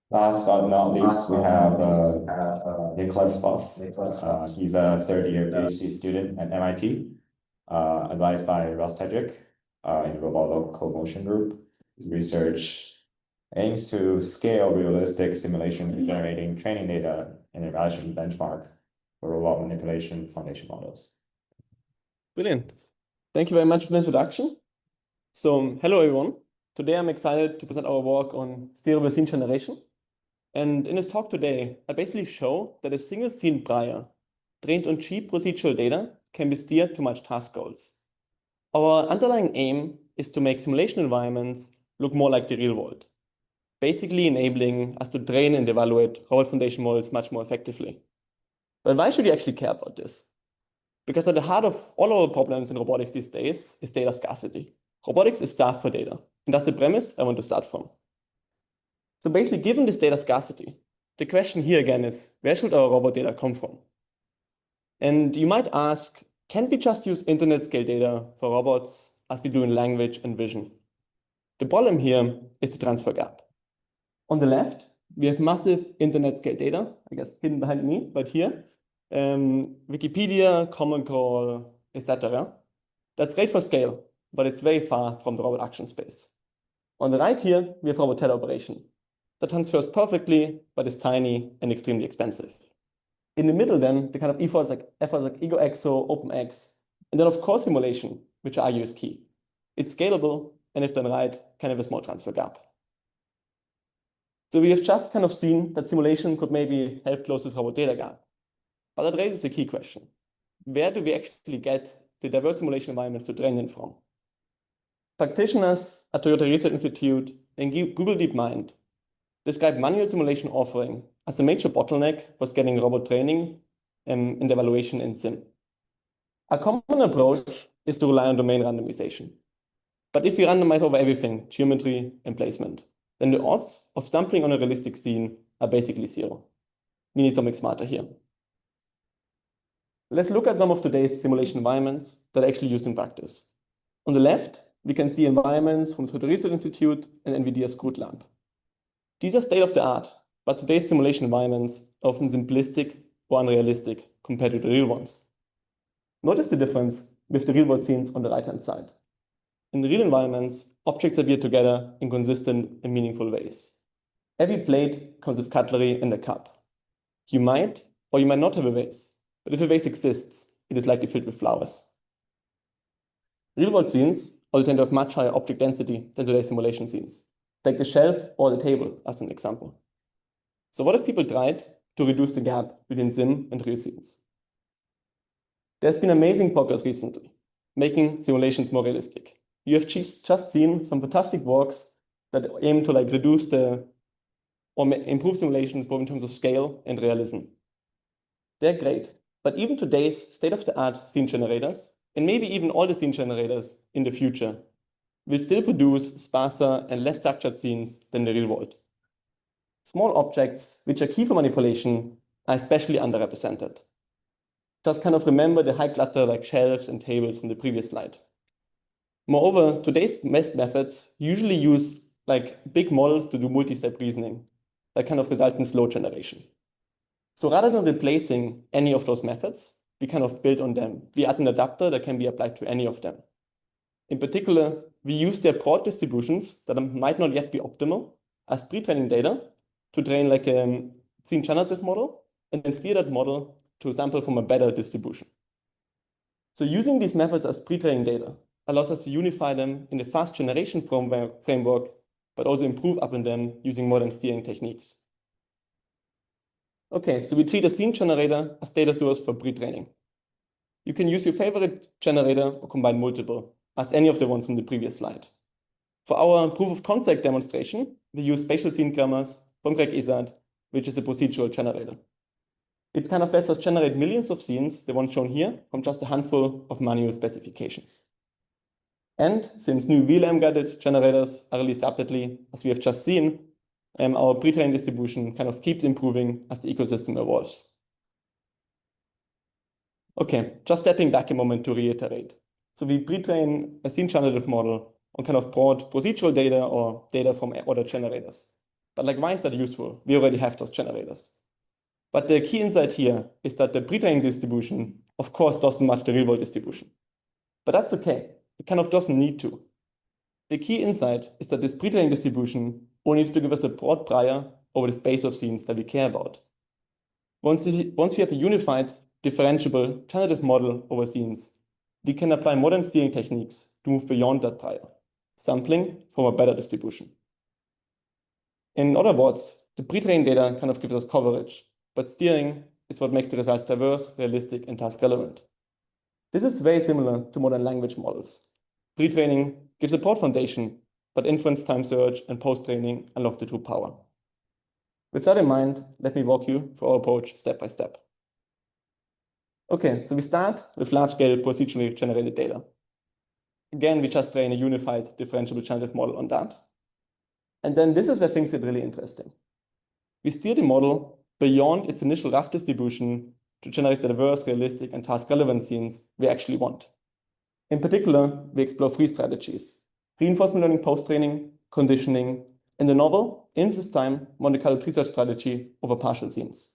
Last but not least, we have Nicholas Prof. He's a third-year PhD student at MIT, advised by Russ Tedrake in the Robot Locomotion Group. His research aims to scale realistic simulation generating training data and evaluation benchmark for robot manipulation foundation models. Brilliant. Thank you very much for the introduction. So, hello everyone. Today I'm excited to present our work on steerable scene generation. And in this talk today, I basically show that a single scene prior, trained on cheap procedural data, can be steered to match task goals. Our underlying aim is to make simulation environments look more like the real world, basically enabling us to train and evaluate robot foundation models much more effectively. But why should you actually care about this? Because at the heart of all our problems in robotics these days is data scarcity. Robotics is starved for data, and that's the premise I want to start from. So basically, given this data scarcity, the question here again is, where should our robot data come from? And you might ask, can't we just use internet scale data for robots as we do in language and vision? The problem here is the transfer gap. On the left, we have massive internet scale data, I guess hidden behind me, but here, Wikipedia, Common Crawl, etc. That's great for scale, but it's very far from the robot action space. On the right here, we have robot teleoperation. That transfers perfectly, but is tiny and extremely expensive. In the middle then, the kind of efforts like EgoExo, OpenX, and then of course simulation, which I argue is key. It's scalable, and if done right, can have a small transfer gap. So we have just kind of seen that simulation could maybe help close this robot data gap. But that raises the key question. Where do we actually get the diverse simulation environments to train in from? Practitioners at Toyota Research Institute and Google DeepMind describe manual simulation offering as a major bottleneck for getting robot training and evaluation in sim. A common approach is to rely on domain randomization. But if we randomize over everything, geometry and placement, then the odds of stumbling on a realistic scene are basically zero. We need something smarter here. Let's look at some of today's simulation environments that are actually used in practice. On the left, we can see environments from the Toyota Research Institute and NVIDIA's CRUD lab. These are state-of-the-art, but today's simulation environments are often simplistic or unrealistic compared to the real ones. Notice the difference with the real-world scenes on the right-hand side. In the real environments, objects appear together in consistent and meaningful ways. Every plate comes with cutlery and a cup. You might or you might not have a vase, but if a vase exists, it is likely filled with flowers. Real-world scenes also tend to have much higher object density than today's simulation scenes. Take the shelf or the table as an example. So what if people tried to reduce the gap between sim and real scenes? There's been amazing progress recently, making simulations more realistic. You have just seen some fantastic works that aim to reduce or improve simulations both in terms of scale and realism. They're great, but even today's state-of-the-art scene generators, and maybe even all the scene generators in the future, will still produce sparser and less structured scenes than the real world. Small objects, which are key for manipulation, are especially underrepresented. Just kind of remember the high clutter like shelves and tables from the previous slide. Moreover, today's best methods usually use big models to do multi-step reasoning that kind of result in slow generation. So rather than replacing any of those methods, we kind of build on them. We add an adapter that can be applied to any of them. In particular, we use their broad distributions that might not yet be optimal as pre-training data to train a scene generative model and then steer that model to sample from a better distribution. So using these methods as pre-training data allows us to unify them in the fast generation framework, but also improve upon them using modern steering techniques. Okay, so we treat a scene generator as data source for pre-training. You can use your favorite generator or combine multiple, as any of the ones from the previous slide. For our proof of concept demonstration, we use spatial scene grammars from Greg Izzard, which is a procedural generator. It kind of lets us generate millions of scenes, the ones shown here, from just a handful of manual specifications. And since new VLM-guided generators are released rapidly, as we have just seen, our pre-training distribution kind of keeps improving as the ecosystem evolves. Okay, just stepping back a moment to reiterate. So we pre-train a scene generative model on kind of broad procedural data or data from other generators. but like, why is that useful? We already have those generators. But the key insight here is that the pre-training distribution, of course, doesn't match the real-world distribution. But that's okay. It kind of doesn't need to. The key insight is that this pre-training distribution only needs to give us a broad prior over the space of scenes that we care about. Once we have a unified, differentiable, generative model over scenes, we can apply modern steering techniques to move beyond that prior, sampling from a better distribution. In other words, the pre-trained data kind of gives us coverage, but steering is what makes the results diverse, realistic, and task relevant. This is very similar to modern language models. Pre-training gives a broad foundation, but inference, time search, and post-training unlock the true power. With that in mind, let me walk you through our approach step by step. Okay, so we start with large-scale procedurally generated data. Again, we just train a unified differentiable generative model on that. And then this is where things get really interesting. We steer the model beyond its initial rough distribution to generate the diverse, realistic, and task-relevant scenes we actually want. In particular, we explore three strategies: reinforcement learning post-training, conditioning, and the novel, inference time, Monte Carlo research strategy over partial scenes.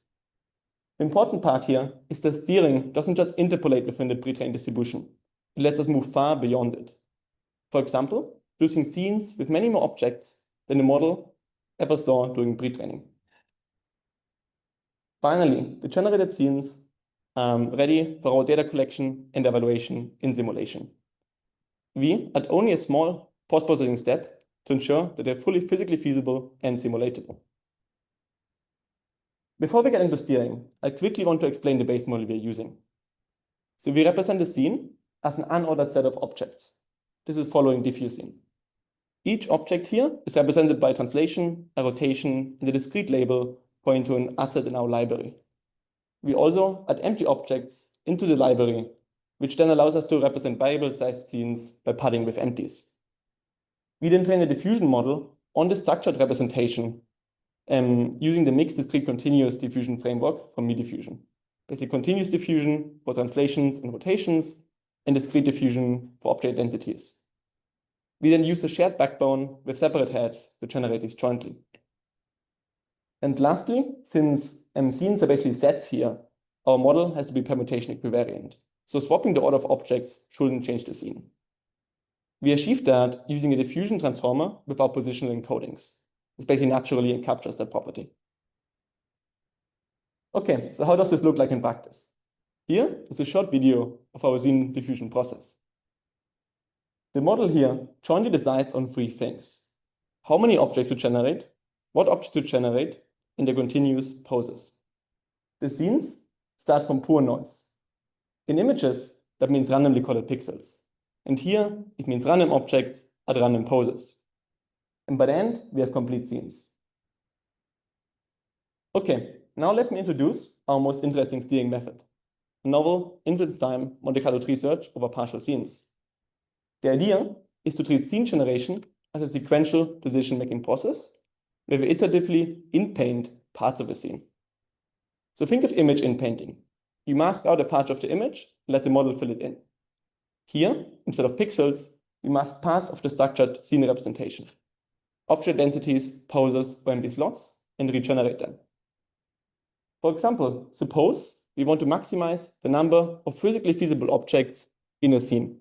The important part here is that steering doesn't just interpolate within the pre-trained distribution. It lets us move far beyond it. For example, producing scenes with many more objects than the model ever saw during pre-training. Finally, the generated scenes are ready for our data collection and evaluation in simulation. We add only a small post-processing step to ensure that they're fully physically feasible and simulatable. Before we get into steering, I quickly want to explain the base model we're using. So we represent the scene as an unordered set of objects. This is following diffusing. Each object here is represented by a translation, a rotation, and a discrete label pointing to an asset in our library. We also add empty objects into the library, which then allows us to represent variable-sized scenes by padding with empties. We then train a diffusion model on the structured representation using the mixed discrete continuous diffusion framework from me-diffusion. Basically, continuous diffusion for translations and rotations, and discrete diffusion for object identities. We then use a shared backbone with separate heads to generate these jointly. And lastly, since scenes are basically sets here, our model has to be permutation equivariant. So swapping the order of objects shouldn't change the scene. We achieve that using a diffusion transformer with our positional encodings. This basically naturally captures that property. Okay, so how does this look like in practice? Here is a short video of our scene diffusion process. The model here jointly decides on three things: how many objects to generate, what objects to generate, and their continuous poses. The scenes start from pure noise. In images, that means randomly colored pixels. And here, it means random objects at random poses. And by the end, we have complete scenes. Okay, now let me introduce our most interesting steering method: a novel inference time Monte Carlo tree search over partial scenes. The idea is to treat scene generation as a sequential decision-making process where we iteratively in-paint parts of a scene. So think of image in-painting. You mask out a part of the image and let the model fill it in. Here, instead of pixels, we mask parts of the structured scene representation, object identities, poses, or empty slots, and regenerate them. For example, suppose we want to maximize the number of physically feasible objects in a scene.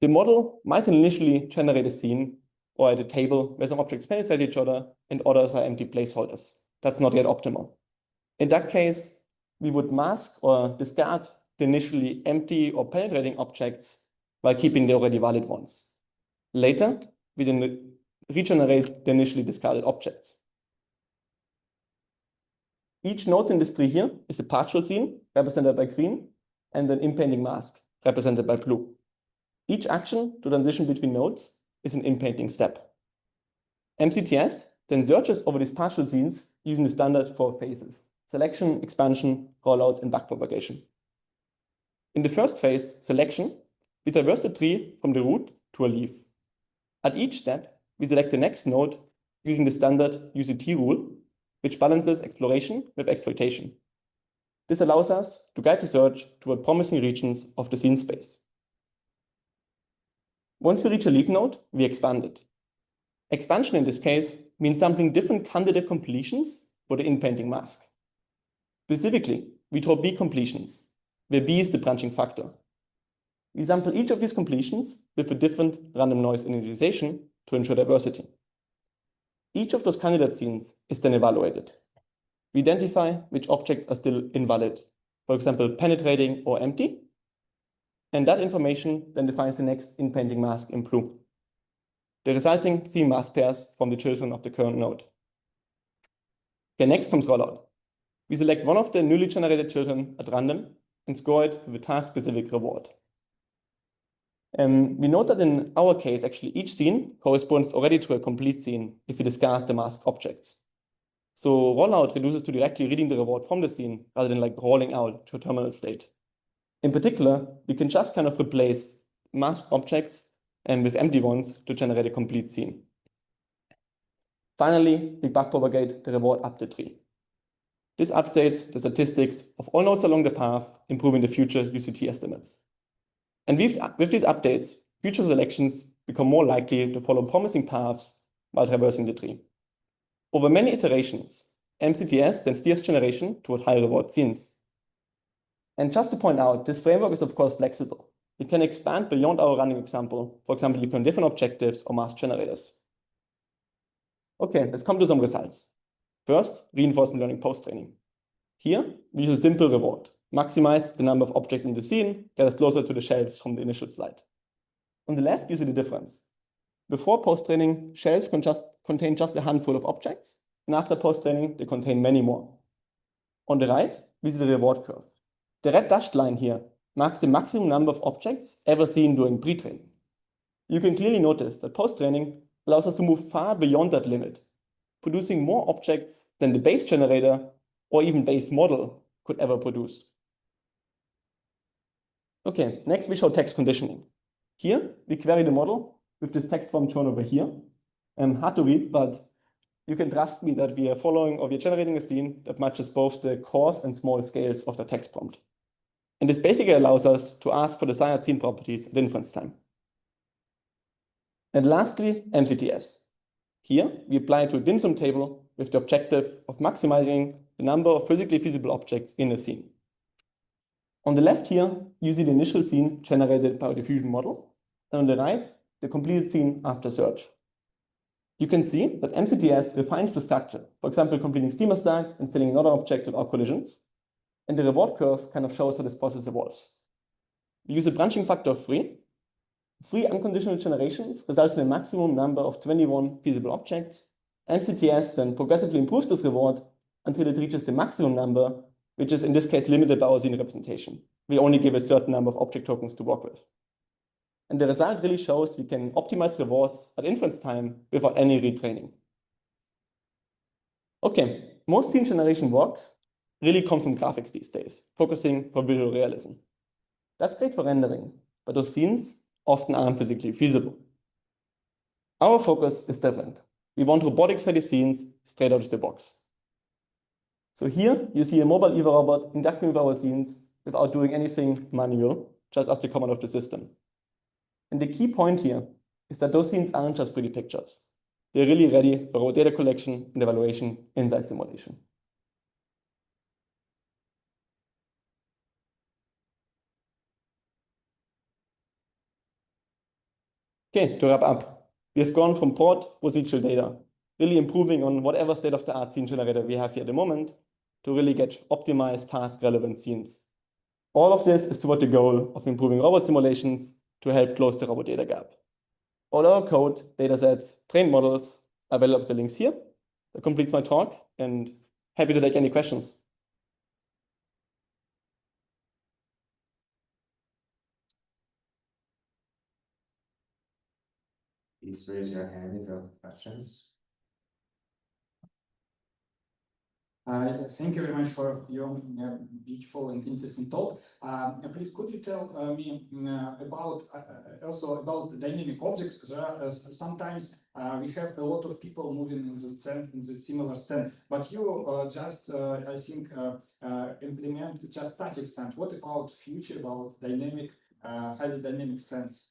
The model might initially generate a scene or at a table where some objects penetrate each other and others are empty placeholders. That's not yet optimal. In that case, we would mask or discard the initially empty or penetrating objects while keeping the already valid ones. Later, we then regenerate the initially discarded objects. Each node in this tree here is a partial scene represented by green and an in-painting mask represented by blue. Each action to transition between nodes is an in-painting step. MCTS then searches over these partial scenes using the standard 4 phases: selection, expansion, rollout, and backpropagation. In the first phase, selection, we traverse the tree from the root to a leaf. At each step, we select the next node using the standard UCT rule, which balances exploration with exploitation. This allows us to guide the search toward promising regions of the scene space. Once we reach a leaf node, we expand it. Expansion in this case means sampling different candidate completions for the in-painting mask. Specifically, we draw B completions, where B is the branching factor. We sample each of these completions with a different random noise initialization to ensure diversity. Each of those candidate scenes is then evaluated. We identify which objects are still invalid, for example, penetrating or empty, and that information then defines the next in-painting mask in blue. The resulting 3 mask pairs from the children of the current node. Okay, next comes rollout. We select one of the newly generated children at random and score it with a task-specific reward. We note that in our case, actually, each scene corresponds already to a complete scene if we discard the masked objects. So rollout reduces to directly reading the reward from the scene rather than like rolling out to a terminal state. In particular, we can just kind of replace masked objects and with empty ones to generate a complete scene. Finally, we backpropagate the reward up to 3. This updates the statistics of all nodes along the path, improving the future UCT estimates. And with these updates, future selections become more likely to follow promising paths while traversing the tree. Over many iterations, MCTS then steers generation toward high reward scenes. And just to point out, this framework is of course flexible. It can expand beyond our running example. For example, you can different objectives or mask generators. Okay, let's come to some results. First, reinforcement learning post-training. Here, we use a simple reward. Maximize the number of objects in the scene, get us closer to the shelves from the initial slide. On the left, you see the difference. Before post-training, shelves contain just a handful of objects, and after post-training, they contain many more. On the right, we see the reward curve. The red dashed line here marks the maximum number of objects ever seen during pre-training. You can clearly notice that post-training allows us to move far beyond that limit, producing more objects than the base generator or even base model could ever produce. Okay, next we show text conditioning. Here, we query the model with this text form shown over here. Hard to read, but you can trust me that we are following or we are generating a scene that matches both the coarse and small scales of the text prompt. And this basically allows us to ask for desired scene properties at inference time. And lastly, MCTS. Here, we apply it to a dim sum table with the objective of maximizing the number of physically feasible objects in a scene. On the left here, you see the initial scene generated by a diffusion model, and on the right, the completed scene after search. You can see that MCTS refines the structure, for example, completing schema stacks and filling another object without collisions. And the reward curve kind of shows how this process evolves. We use a branching factor of 3. 3 unconditional generations results in a maximum number of 21 feasible objects. MCTS then progressively improves this reward until it reaches the maximum number, which is in this case limited by our scene representation. We only give a certain number of object tokens to work with. And the result really shows we can optimize rewards at inference time without any retraining. Okay, most scene generation work really comes from graphics these days, focusing for visual realism. That's great for rendering, but those scenes often aren't physically feasible. Our focus is different. We want robotics-ready scenes straight out of the box. So here you see a mobile EVA robot interacting with our scenes without doing anything manual, just as the command of the system. And the key point here is that those scenes aren't just pretty pictures. They're really ready for raw data collection and evaluation inside simulation. Okay, to wrap up, we have gone from broad procedural data, really improving on whatever state-of-the-art scene generator we have here at the moment, to really get optimized task-relevant scenes. All of this is toward the goal of improving robot simulations to help close the robot data gap. All our code, datasets, trained models are available at the links here. That completes my talk, and happy to take any questions. Please raise your hand if you have questions. Thank you very much for your beautiful and interesting talk. Please, could you tell me about also about the dynamic objects? Because sometimes we have a lot of people moving in the similar scene, but you just I think implement just static scene. What about future about dynamic, highly dynamic scenes?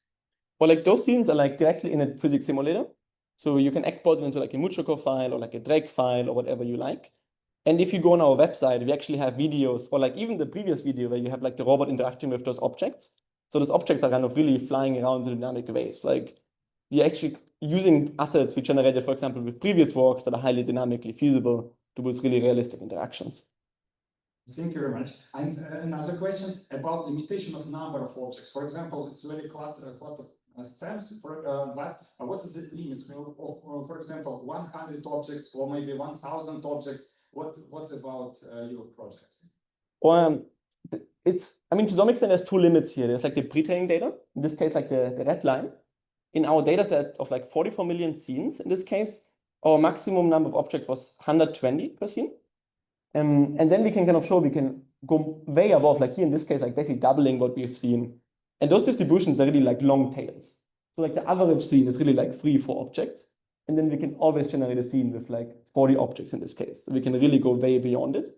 Well, like those scenes are like directly in a physics simulator. So you can export it into like a Muchoko file or like a Drake file or whatever you like. And if you go on our website, we actually have videos, or like even the previous video where you have like the robot interacting with those objects. So those objects are kind of really flying around in dynamic ways. Like you're actually using assets we generated, for example, with previous works that are highly dynamically feasible to build really realistic interactions. Thank you very much. And another question about limitation of number of objects. For example, it's very cluttered sense, but what is the limits? For example, 100 objects or maybe 1,000 objects. What about your project? I mean, to some extent, there's two limits here. There's like the pre-training data, in this case, like the red line. In our data set of like 44 million scenes, in this case, our maximum number of objects was 120 per scene. And then we can kind of show we can go way above, like here in this case, like basically doubling what we've seen. And those distributions are really like long tails. So like the average scene is really like 3-4 objects. And then we can always generate a scene with like 40 objects in this case. So we can really go way beyond it.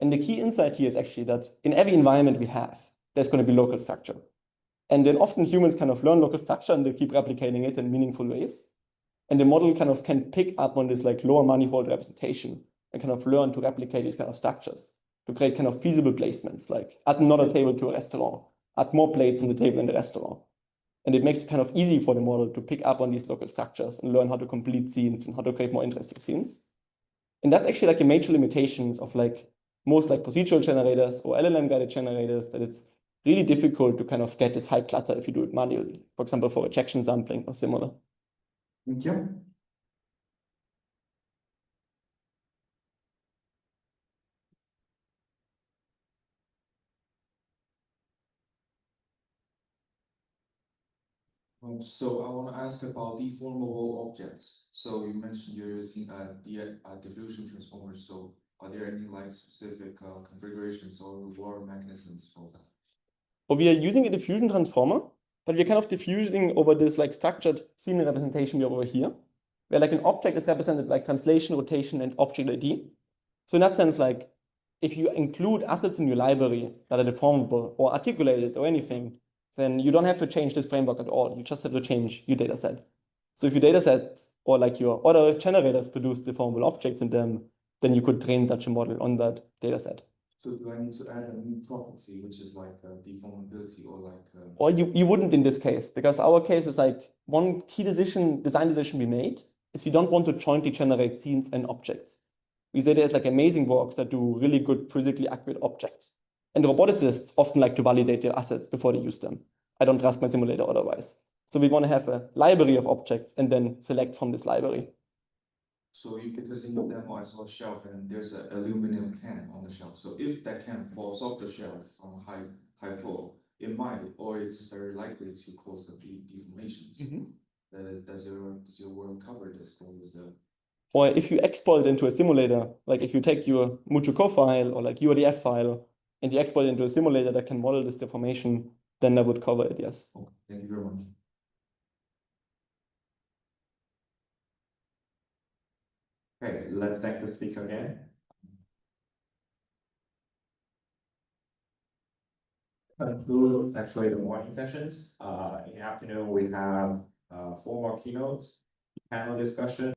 And the key insight here is actually that in every environment we have, there's going to be local structure. And then often humans kind of learn local structure and they keep replicating it in meaningful ways. And the model kind of can pick up on this like lower manifold representation and kind of learn to replicate these kind of structures to create kind of feasible placements, like add another table to a restaurant, add more plates on the table in the restaurant. And it makes it kind of easy for the model to pick up on these local structures and learn how to complete scenes and how to create more interesting scenes. And that's actually like a major limitations of like most like procedural generators or LLM guided generators, that it's really difficult to kind of get this high clutter if you do it manually, for example, for rejection sampling or similar. Thank you. So I want to ask about deformable objects. So you mentioned you're using diffusion transformers. So are there any like specific configurations or reward mechanisms for that? Well, we are using a diffusion transformer, but we're kind of diffusing over this like structured scene representation we have over here, where like an object is represented like translation, rotation, and object ID. So in that sense, like if you include assets in your library that are deformable or articulated or anything, then you don't have to change this framework at all. You just have to change your data set. So if your data set or like your other generators produce deformable objects in them, then you could train such a model on that data set. So do I need to add a new property, which is like deformability or like? Or you wouldn't in this case, because our case is like one key design decision we made is we don't want to jointly generate scenes and objects. We say there's like amazing works that do really good physically accurate objects. And roboticists often like to validate their assets before they use them. I don't trust my simulator otherwise. So we want to have a library of objects and then select from this library. So because in your demo I saw a shelf and there's an aluminum can on the shelf. So if that can falls off the shelf from high floor, it might, or it's very likely to cause the deformations. Does your work cover this, or is that? Or if you export it into a simulator, like if you take your Muchoko file or like URDF file and you export it into a simulator that can model this deformation, then that would cover it, yes. Okay, thank you very much. Okay, let's thank the speaker again. Conclude actually the morning sessions. In the afternoon, we have 4 more keynotes, panel discussion.